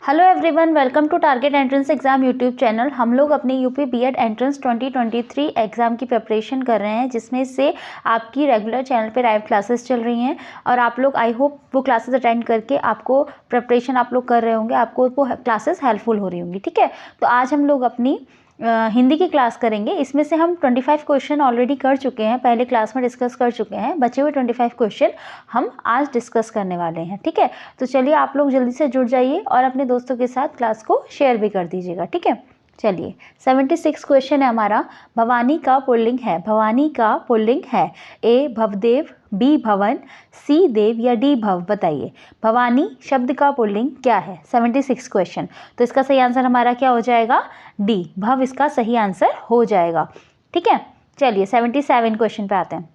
Hello everyone, welcome to target entrance exam YouTube channel. हम लोग अपने यूपी बीएड एंट्रेंस 2023 एग्जाम की preparation कर रहे हैं, जिसमें से आपकी रेगुलर चैनल पे लाइव क्लासेस चल रही हैं और आप लोग आई होप वो क्लासेस अटेंड करके आपको प्रिपरेशन आप लोग कर रहे होंगे, आपको वो क्लासेस हेल्पफुल हो रही होंगी। ठीक है, तो आज हम लोग अपनी हिंदी की क्लास करेंगे। इसमें से हम 25 क्वेश्चन ऑलरेडी कर चुके हैं, पहले क्लास में डिस्कस कर चुके हैं। बचे हुए 25 क्वेश्चन हम आज डिस्कस करने वाले हैं। ठीक है, तो चलिए आप लोग जल्दी से जुड़ जाइए और अपने दोस्तों के साथ क्लास को शेयर भी कर दीजिएगा। ठीक है, चलिए 76 क्वेश्चन है हमारा। भवानी का पुल्लिंग है। भवानी का पुल्लिंग है ए भवदेव, बी भवन, सी देव या डी भव। बताइए भवानी शब्द का पुल्लिंग क्या है। 76 क्वेश्चन, तो इसका सही आंसर हमारा क्या हो जाएगा, डी भव इसका सही आंसर हो जाएगा। ठीक है, चलिए 77 क्वेश्चन पे आते हैं।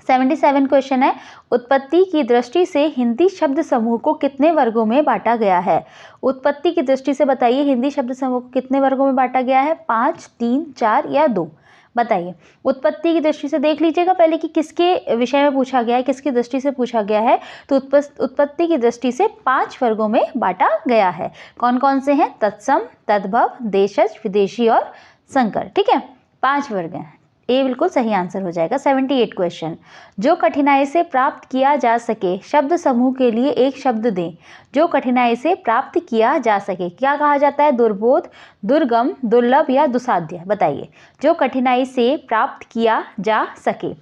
77 क्वेश्चन है, उत्पत्ति की दृष्टि से हिंदी शब्द समूह को कितने वर्गों में बांटा गया है। उत्पत्ति की दृष्टि से बताइए हिंदी शब्द समूह को कितने वर्गों में बांटा गया है, 5, 3, 4 या 2। बताइए उत्पत्ति की दृष्टि से देख लीजिएगा पहले कि किसके विषय में पूछा गया है, किसकी दृष्टि से पूछा गया है। तो उत्पत्ति की दृष्टि से 5 वर्गों में बांटा गया है। कौन कौन से हैं, तत्सम, तद्भव, देशज, विदेशी और संकर। ठीक है, 5 वर्ग हैं, ए बिल्कुल सही आंसर हो जाएगा। 78 क्वेश्चन, जो कठिनाई से प्राप्त किया जा सके शब्द समूह के लिए एक शब्द दें। जो कठिनाई से प्राप्त किया जा सके क्या कहा जाता है, दुर्बोध, दुर्गम, दुर्लभ या दुसाध्य। बताइए जो कठिनाई से प्राप्त किया जा सके।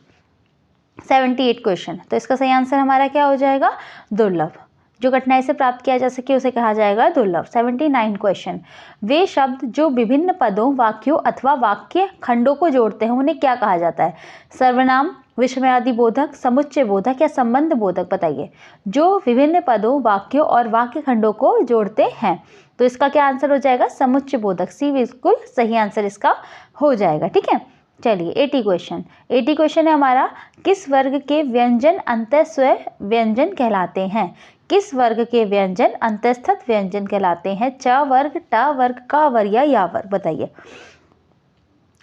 78 क्वेश्चन, तो इसका सही आंसर हमारा क्या हो जाएगा, दुर्लभ। जो कठिनाई से प्राप्त किया जा सके उसे कहा जाएगा दुर्लभ। 79 क्वेश्चन, वे शब्द जो विभिन्न पदों, वाक्यों अथवा वाक्य खंडों को जोड़ते हैं उन्हें क्या कहा जाता है। सर्वनाम, विस्मयादि बोधक, समुच्चय बोधक या संबंध बोधक। बताइए जो विभिन्न पदों, वाक्यों और वाक्य खंडों को जोड़ते हैं, तो इसका क्या आंसर हो जाएगा, समुच्चय बोधक। सी बिल्कुल सही आंसर इसका हो जाएगा। ठीक है, चलिए 80 क्वेश्चन। 80 क्वेश्चन है हमारा, किस वर्ग के व्यंजन अंतःस्वय व्यंजन कहलाते हैं। किस वर्ग के व्यंजन अंतःस्थत व्यंजन कहलाते हैं। च वर्ग, ट वर्ग, क वर्ग या वर्ग। बताइए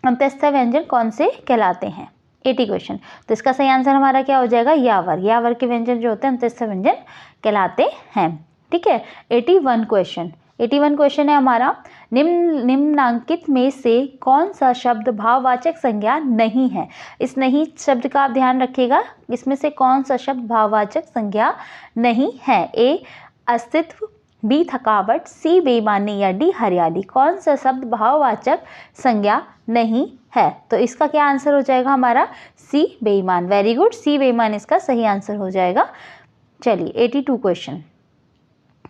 अंतःस्थ व्यंजन कौन से कहलाते हैं। 80 क्वेश्चन, तो इसका सही आंसर हमारा क्या हो जाएगा, या वर्ग। या वर्ग के व्यंजन जो होते हैं अंतःस्थ व्यंजन कहलाते हैं। ठीक है, 81 क्वेश्चन। 81 क्वेश्चन है हमारा, निम्नांकित में से कौन सा शब्द भाववाचक संज्ञा नहीं है। इस नहीं शब्द का आप ध्यान रखिएगा, इसमें से कौन सा शब्द भाववाचक संज्ञा नहीं है। ए अस्तित्व, बी थकावट, सी बेईमानी या डी हरियाली। कौन सा शब्द भाववाचक संज्ञा नहीं है, तो इसका क्या आंसर हो जाएगा हमारा, सी बेईमान। वेरी गुड, सी बेईमान इसका सही आंसर हो जाएगा। चलिए 82 क्वेश्चन,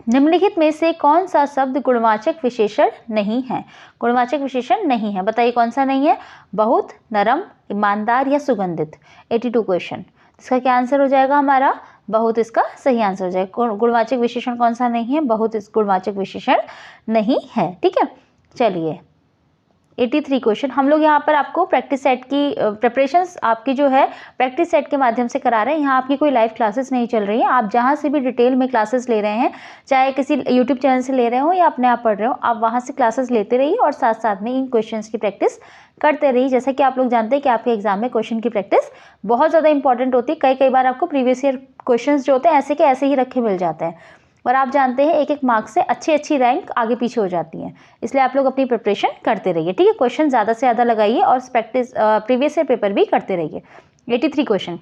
निम्नलिखित में से कौन सा शब्द गुणवाचक विशेषण नहीं है। गुणवाचक विशेषण नहीं है, बताइए कौन सा नहीं है, बहुत, नरम, ईमानदार या सुगंधित। 82 क्वेश्चन, इसका क्या आंसर हो जाएगा हमारा, बहुत इसका सही आंसर हो जाएगा। गुणवाचक विशेषण कौन सा नहीं है, बहुत इस गुणवाचक विशेषण नहीं है। ठीक है, चलिए 83 क्वेश्चन, हम लोग यहाँ पर आपको प्रैक्टिस सेट की प्रिपरेशंस आपकी जो है प्रैक्टिस सेट के माध्यम से करा रहे हैं। यहाँ आपकी कोई लाइव क्लासेस नहीं चल रही है, आप जहाँ से भी डिटेल में क्लासेस ले रहे हैं, चाहे किसी यूट्यूब चैनल से ले रहे हो या अपने आप पढ़ रहे हो, आप वहाँ से क्लासेस लेते रहिए और साथ साथ में इन क्वेश्चंस की प्रैक्टिस करते रहिए। जैसा कि आप लोग जानते हैं कि आपके एग्जाम में क्वेश्चन की प्रैक्टिस बहुत ज़्यादा इंपॉर्टेंट होती है। कई बार आपको प्रीवियस ईयर क्वेश्चन जो होते हैं ऐसे के ऐसे ही रखे मिल जाते हैं और आप जानते हैं एक एक मार्क्स से अच्छी रैंक आगे पीछे हो जाती है, इसलिए आप लोग अपनी प्रिपरेशन करते रहिए। ठीक है, क्वेश्चन ज़्यादा से ज़्यादा लगाइए और प्रैक्टिस प्रीवियस ईयर पेपर भी करते रहिए। 83 क्वेश्चन,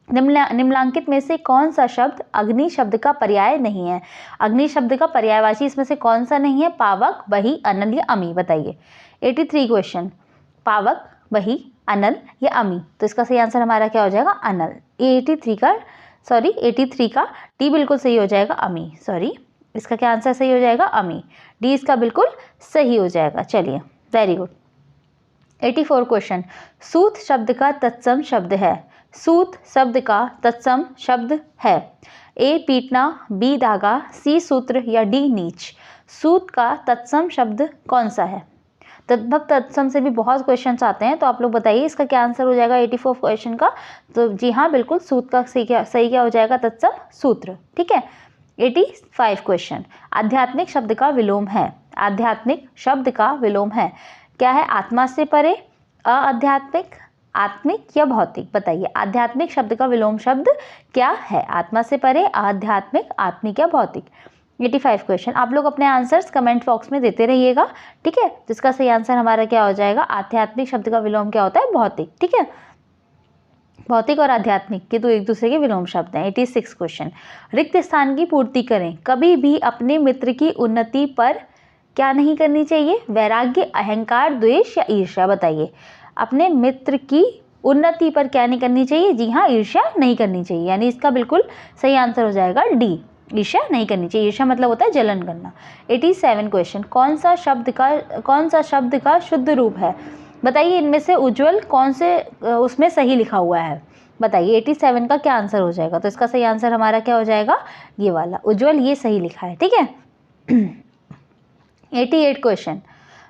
निम्नलिखित में से कौन सा शब्द अग्नि शब्द का पर्याय नहीं है। अग्नि शब्द का पर्यायवाची इसमें से कौन सा नहीं है, पावक, बही, अनल या अमी। बताइए 83 क्वेश्चन, पावक, बही, अनल या अमी, तो इसका सही आंसर हमारा क्या हो जाएगा, अनल। 83 का डी बिल्कुल सही हो जाएगा, अमी। सॉरी, इसका क्या आंसर सही हो जाएगा, अमी। डी इसका बिल्कुल सही हो जाएगा। चलिए वेरी गुड। 84 क्वेश्चन, सूत शब्द का तत्सम शब्द है। सूत शब्द का तत्सम शब्द है। ए पीटना, बी धागा, सी सूत्र या डी नीच। सूत का तत्सम शब्द कौन सा है। तद्भव तत्सम से भी बहुत क्वेश्चंस आते हैं, तो आप लोग बताइए इसका क्या आंसर हो जाएगा 84 क्वेश्चन का। तो जी हाँ बिल्कुल, सूत का सही क्या हो जाएगा, तत्सम सूत्र। ठीक है, 85 क्वेश्चन, आध्यात्मिक शब्द का विलोम है। आध्यात्मिक शब्द का विलोम है, क्या है, आत्मा से परे, अआध्यात्मिक, आत्मिक या भौतिक। बताइए आध्यात्मिक शब्द का विलोम शब्द क्या है, आत्मा से परे, आध्यात्मिक, आत्मिक या भौतिक। 85 क्वेश्चन। आप लोग अपने आंसर्स कमेंट बॉक्स में देते रहिएगा, ठीक है। जिसका सही आंसर हमारा क्या हो जाएगा, आध्यात्मिक शब्द का विलोम क्या होता है, भौतिक, ठीक है। भौतिक और आध्यात्मिक के तो एक दूसरे के विलोम शब्द हैं। 86 क्वेश्चन। रिक्त स्थान की पूर्ति करें। कभी भी अपने मित्र की उन्नति पर क्या नहीं करनी चाहिए, वैराग्य, अहंकार, द्वेष या ईर्ष्या, बताइए। अपने मित्र की उन्नति पर क्या नहीं करनी चाहिए, जी हाँ, ईर्ष्या नहीं करनी चाहिए, यानी इसका बिल्कुल सही आंसर हो जाएगा डी, ईर्ष्या नहीं करनी चाहिए। ईर्ष्या मतलब होता है जलन करना। 87 क्वेश्चन। कौन सा शब्द का शुद्ध रूप है, बताइए। इनमें से उज्ज्वल कौन से उसमें सही लिखा हुआ है, बताइए। 87 का क्या आंसर हो जाएगा, तो इसका सही आंसर हमारा क्या हो जाएगा, ये वाला उज्ज्वल, ये सही लिखा है, ठीक है। 88 क्वेश्चन।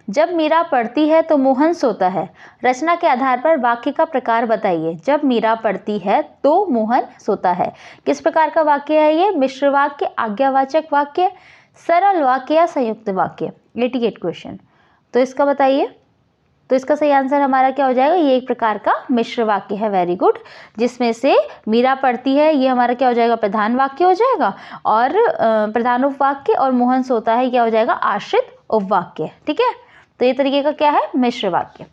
जब मीरा पढ़ती है तो मोहन सोता है। रचना के आधार पर वाक्य का प्रकार बताइए। जब मीरा पढ़ती है तो मोहन सोता है, किस प्रकार का वाक्य है ये, मिश्र वाक्य, आज्ञावाचक वाक्य, सरल वाक्य या संयुक्त वाक्य। 88 क्वेश्चन। तो इसका बताइए, तो इसका सही आंसर हमारा क्या हो जाएगा, ये एक प्रकार का मिश्र वाक्य है, वेरी गुड। जिसमें से मीरा पढ़ती है, ये हमारा क्या हो जाएगा, प्रधान वाक्य हो जाएगा, और प्रधान उपवाक्य, और मोहन सोता है क्या हो जाएगा, आश्रित उपवाक्य, ठीक है। तो ये तरीके का क्या है, मिश्र वाक्य।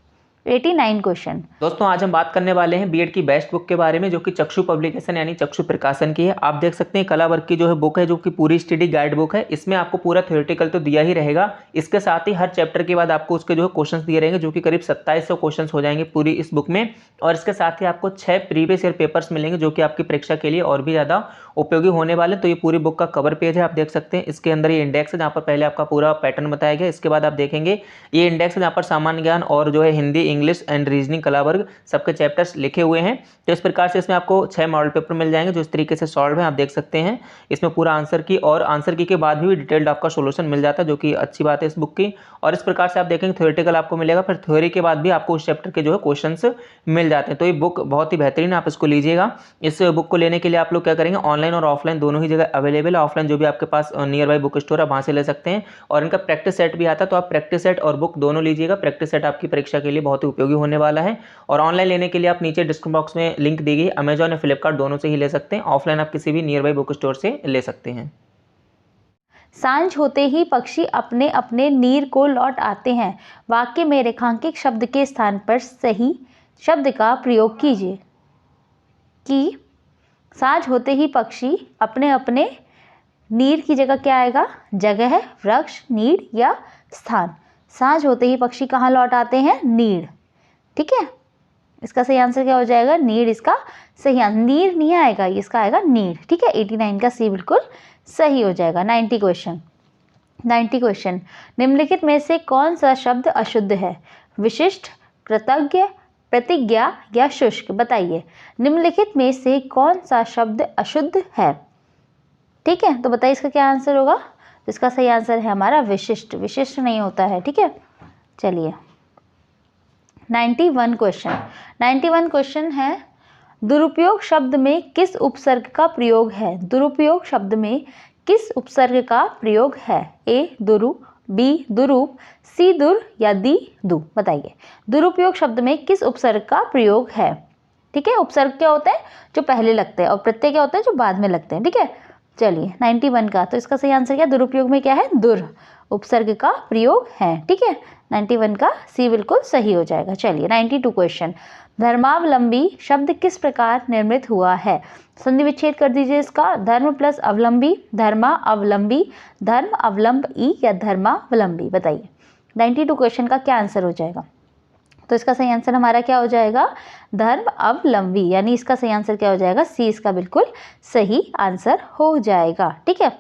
89 क्वेश्चन। दोस्तों आज हम बात करने वाले हैं बीएड की बेस्ट बुक के बारे में, जो कि चक्षु पब्लिकेशन यानी चक्षु प्रकाशन की है। आप देख सकते हैं कला वर्ग की जो है बुक है, जो कि पूरी स्टडी गाइड बुक है। इसमें आपको पूरा थ्योरेटिकल तो दिया ही रहेगा, इसके साथ ही हर चैप्टर के बाद आपको उसके जो है क्वेश्चंस दिए रहेंगे, जो कि करीब 2700 क्वेश्चंस हो जाएंगे पूरी इस बुक में। और इसके साथ ही आपको 6 प्रीवियस ईयर पेपर्स मिलेंगे, जो कि आपकी परीक्षा के लिए और भी ज़्यादा उपयोगी होने वाले। तो ये पूरी बुक का कवर पेज है, आप देख सकते हैं। इसके अंदर ये इंडेक्स है, जहाँ पर पहले आपका पूरा पैटर्न बताया गया। इसके बाद आप देखेंगे ये इंडेक्स है, जहाँ पर सामान्य ज्ञान और जो है हिंदी, इंग्लिश एंड रीजनिंग, कला वर्ग सबके चैप्टर्स लिखे हुए हैं। तो इस प्रकार से इसमें आपको 6 मॉडल पेपर मिल जाएंगे, जो इस तरीके से सॉल्व है, आप देख सकते हैं। इसमें पूरा आंसर की और आंसर की के बाद भी डिटेल्ड आपका सोल्यूशन मिल जाता है, जो कि अच्छी बात है इस बुक की। और इस प्रकार से आप देखेंगे थ्योरेटिकल आपको मिलेगा, फिर थ्योरी के बाद भी आपको उस चैप्टर के जो है क्वेश्चंस मिल जाते हैं। तो ये बुक बहुत ही बेहतरीन है, आप इसको लीजिएगा। इस बुक को लेने के लिए आप लोग क्या करेंगे, ऑनलाइन और ऑफलाइन दोनों ही जगह अवेलेबल है। ऑफलाइन जो भी आपके पास नियर बाई बुक स्टोर है, वहाँ से ले सकते हैं। और इनका प्रैक्टिस सेट भी आता है, तो आप प्रैक्टिस सेट और बुक दोनों लीजिएगा। प्रैक्टिस सेट आपकी परीक्षा के लिए बहुत ही उपयोगी होने वाला है। और ऑनलाइन लेने के लिए आप नीचे डिस्क्रिप्शन बॉक्स में लिंक दी गई, अमेजॉन या फ्लिपकार्ट दोनों से ही ले सकते हैं। ऑफलाइन आप किसी भी नियर बाई बुक स्टोर से ले सकते हैं। सांझ होते ही पक्षी अपने अपने नीर को लौट आते हैं। वाक्य में रेखांकित शब्द के स्थान पर सही शब्द का प्रयोग कीजिए। कि सांझ होते ही पक्षी अपने अपने नीर की जगह क्या आएगा, जगह है, वृक्ष, नीड़ या स्थान। सांझ होते ही पक्षी कहाँ लौट आते हैं, नीड़, ठीक है। इसका सही आंसर क्या हो जाएगा, नीड़। इसका सही आंसर नीर नहीं आएगा, इसका आएगा नीड़, ठीक है। 89 का सी बिल्कुल सही हो जाएगा। 90 क्वेश्चन। 90 क्वेश्चन। निम्नलिखित में से कौन सा शब्द अशुद्ध है, विशिष्ट, कृतज्ञ, प्रतिज्ञा या शुष्क, बताइए। निम्नलिखित में से कौन सा शब्द अशुद्ध है, ठीक है। तो बताइए इसका क्या आंसर होगा, तो इसका सही आंसर है हमारा विशिष्ट। विशिष्ट नहीं होता है, ठीक है। चलिए 91 क्वेश्चन। 91 क्वेश्चन है, दुरुपयोग शब्द में किस उपसर्ग का प्रयोग है। दुरुपयोग शब्द में किस उपसर्ग का प्रयोग है, ए दुरु, बी दुरूप, सी दुर या दी दु, बताइए। दुरुपयोग शब्द में किस उपसर्ग का प्रयोग है, ठीक है। उपसर्ग क्या होते हैं, जो पहले लगते हैं, और प्रत्यय क्या होते हैं, जो बाद में लगते हैं, ठीक है। चलिए 91 का, तो इसका सही आंसर क्या, दुरुपयोग में क्या है, दुर उपसर्ग का प्रयोग है, ठीक है। 91 का सी बिल्कुल सही हो जाएगा। चलिए 92 क्वेश्चन। धर्मावलंबी शब्द किस प्रकार निर्मित हुआ है, संधि विच्छेद कर दीजिए इसका। धर्म प्लस अवलंबी, धर्मा अवलंबी, धर्म अवलंब ई या धर्मावलंबी, बताइए। 92 क्वेश्चन का क्या आंसर हो जाएगा, तो इसका सही आंसर हमारा क्या हो जाएगा, धर्म अवलंबी, यानी इसका सही आंसर क्या हो जाएगा, सी इसका बिल्कुल सही आंसर हो जाएगा, ठीक है।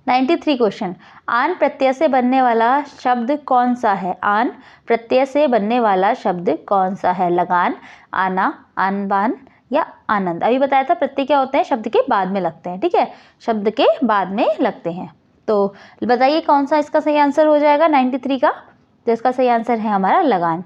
93 क्वेश्चन। आन प्रत्यय से बनने वाला शब्द कौन सा है। आन प्रत्यय से बनने वाला शब्द कौन सा है, लगान, आना, आनबान या आनंद। अभी बताया था प्रत्यय क्या होते हैं, शब्द के बाद में लगते हैं, ठीक है, शब्द के बाद में लगते हैं। तो बताइए कौन सा इसका सही आंसर हो जाएगा 93 का, तो इसका सही आंसर है हमारा लगान,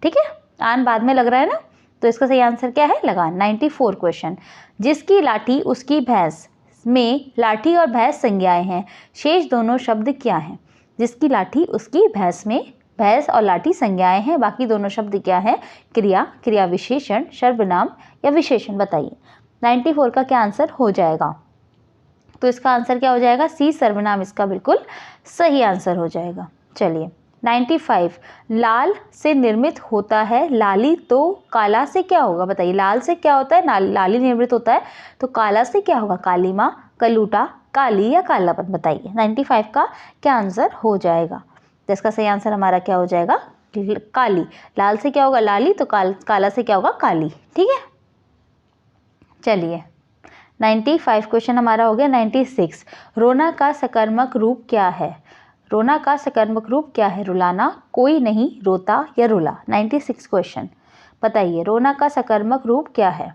ठीक है। आन बाद में लग रहा है ना, तो इसका सही आंसर क्या है, लगान। 94 क्वेश्चन। जिसकी लाठी उसकी भैंस में लाठी और भैंस संज्ञाएं हैं, शेष दोनों शब्द क्या हैं। जिसकी लाठी उसकी भैंस में भैंस और लाठी संज्ञाएं हैं, बाकी दोनों शब्द क्या हैं, क्रिया, क्रिया विशेषण, सर्वनाम या विशेषण, बताइए। 94 का क्या आंसर हो जाएगा, तो इसका आंसर क्या हो जाएगा? सी सर्वनाम इसका बिल्कुल सही आंसर हो जाएगा। चलिए 95, लाल से निर्मित होता है लाली, तो काला से क्या होगा? बताइए, लाल से क्या होता है? लाली निर्मित होता है, तो काला से क्या होगा? कालीमा, कलूटा, काली या कालापन? बताइए 95 का क्या आंसर हो जाएगा? तो इसका सही आंसर हमारा क्या हो जाएगा? काली। लाल से क्या होगा? लाली, तो काला से क्या होगा? काली। ठीक है, चलिए 95 क्वेश्चन हमारा हो गया। 96, रोना का सकर्मक रूप क्या है? रोना का सकर्मक रूप क्या है? रुलाना, कोई नहीं रोता या रुला। 96 क्वेश्चन, बताइए रोना का सकर्मक रूप क्या है?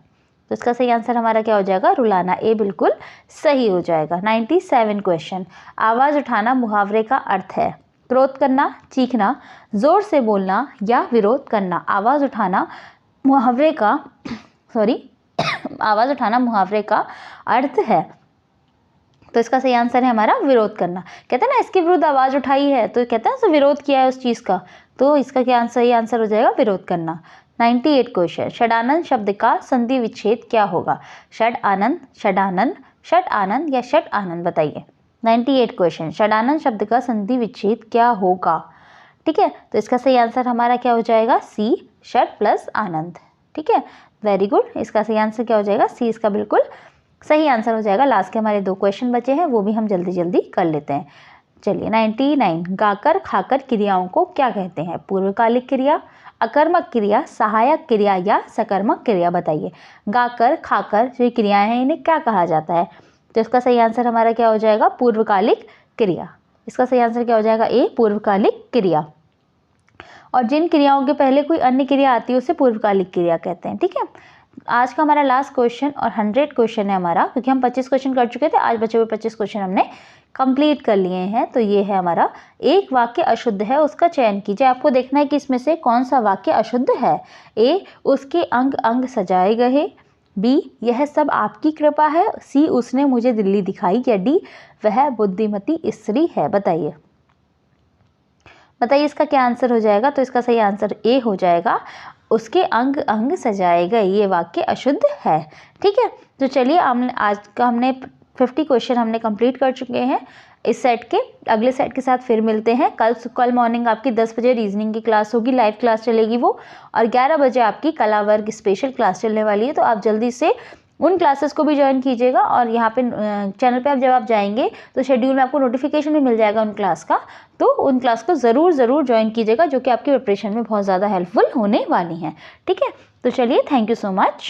तो इसका सही आंसर हमारा क्या हो जाएगा? रुलाना, ए बिल्कुल सही हो जाएगा। 97 क्वेश्चन, आवाज़ उठाना मुहावरे का अर्थ है? क्रोध करना, चीखना, जोर से बोलना या विरोध करना। आवाज़ उठाना मुहावरे का आवाज़ उठाना मुहावरे का अर्थ है, तो इसका सही आंसर है हमारा विरोध करना। कहते हैं ना इसके विरुद्ध आवाज़ उठाई है, तो कहते हैं ना विरोध किया है उस चीज़ का, तो इसका क्या सही आंसर हो जाएगा? विरोध करना। 98 क्वेश्चन, षडानंद शब्द का संधि विच्छेद क्या होगा? षड आनंद, षडानंद, षट आनंद या षट आनंद? बताइए 98 क्वेश्चन, षडानंद शब्द का संधि विच्छेद क्या होगा? ठीक है, तो इसका सही आंसर हमारा क्या हो जाएगा? सी, षट प्लस आनंद। ठीक है, वेरी गुड। इसका सही आंसर क्या हो जाएगा? सी इसका बिल्कुल सही आंसर हो जाएगा। लास्ट के हमारे 2 क्वेश्चन बचे हैं, वो भी हम जल्दी जल्दी कर लेते हैं। चलिए 99, गाकर खाकर क्रियाओं को क्या कहते हैं? पूर्वकालिक क्रिया, अकर्मक क्रिया, सहायक क्रिया या सकर्मक क्रिया? बताइए गाकर खाकर जो क्रियाएं हैं इन्हें क्या कहा जाता है? तो इसका सही आंसर हमारा क्या हो जाएगा? पूर्वकालिक क्रिया। इसका सही आंसर क्या हो जाएगा? ए, पूर्वकालिक क्रिया। और जिन क्रियाओं के पहले कोई अन्य क्रिया आती है उसे पूर्वकालिक क्रिया कहते हैं। ठीक है, आज का हमारा लास्ट क्वेश्चन और 100 क्वेश्चन है हमारा, क्योंकि हम 25 क्वेश्चन कर चुके थे, आज बचे हुए 25 क्वेश्चन हमने कंप्लीट कर लिए हैं। तो ये है हमारा, एक वाक्य अशुद्ध है उसका चयन कीजिए। आपको देखना है कि इसमें से कौन सा वाक्य अशुद्ध है। ए, उसके अंग अंग सजाए गए। बी, यह सब आपकी कृपा है। सी, उसने मुझे दिल्ली दिखाई। या डी, वह बुद्धिमती स्त्री है। बताइए इसका क्या आंसर हो जाएगा? तो इसका सही आंसर ए हो जाएगा, उसके अंग अंग सजाए गए, ये वाक्य अशुद्ध है। ठीक है, तो चलिए आज का हमने 50 क्वेश्चन हमने कंप्लीट कर चुके हैं इस सेट के। अगले सेट के साथ फिर मिलते हैं कल मॉर्निंग आपकी 10 बजे रीजनिंग की क्लास होगी, लाइव क्लास चलेगी वो, और 11 बजे आपकी कला वर्ग स्पेशल क्लास चलने वाली है। तो आप जल्दी से उन क्लासेस को भी ज्वाइन कीजिएगा, और यहाँ पे चैनल पे आप जब आप जाएंगे तो शेड्यूल में आपको नोटिफिकेशन भी मिल जाएगा उन क्लास का, तो उन क्लास को ज़रूर ज्वाइन कीजिएगा, जो कि आपकी प्रिपरेशन में बहुत ज़्यादा हेल्पफुल होने वाली हैं। ठीक है, तो चलिए, थैंक यू सो मच।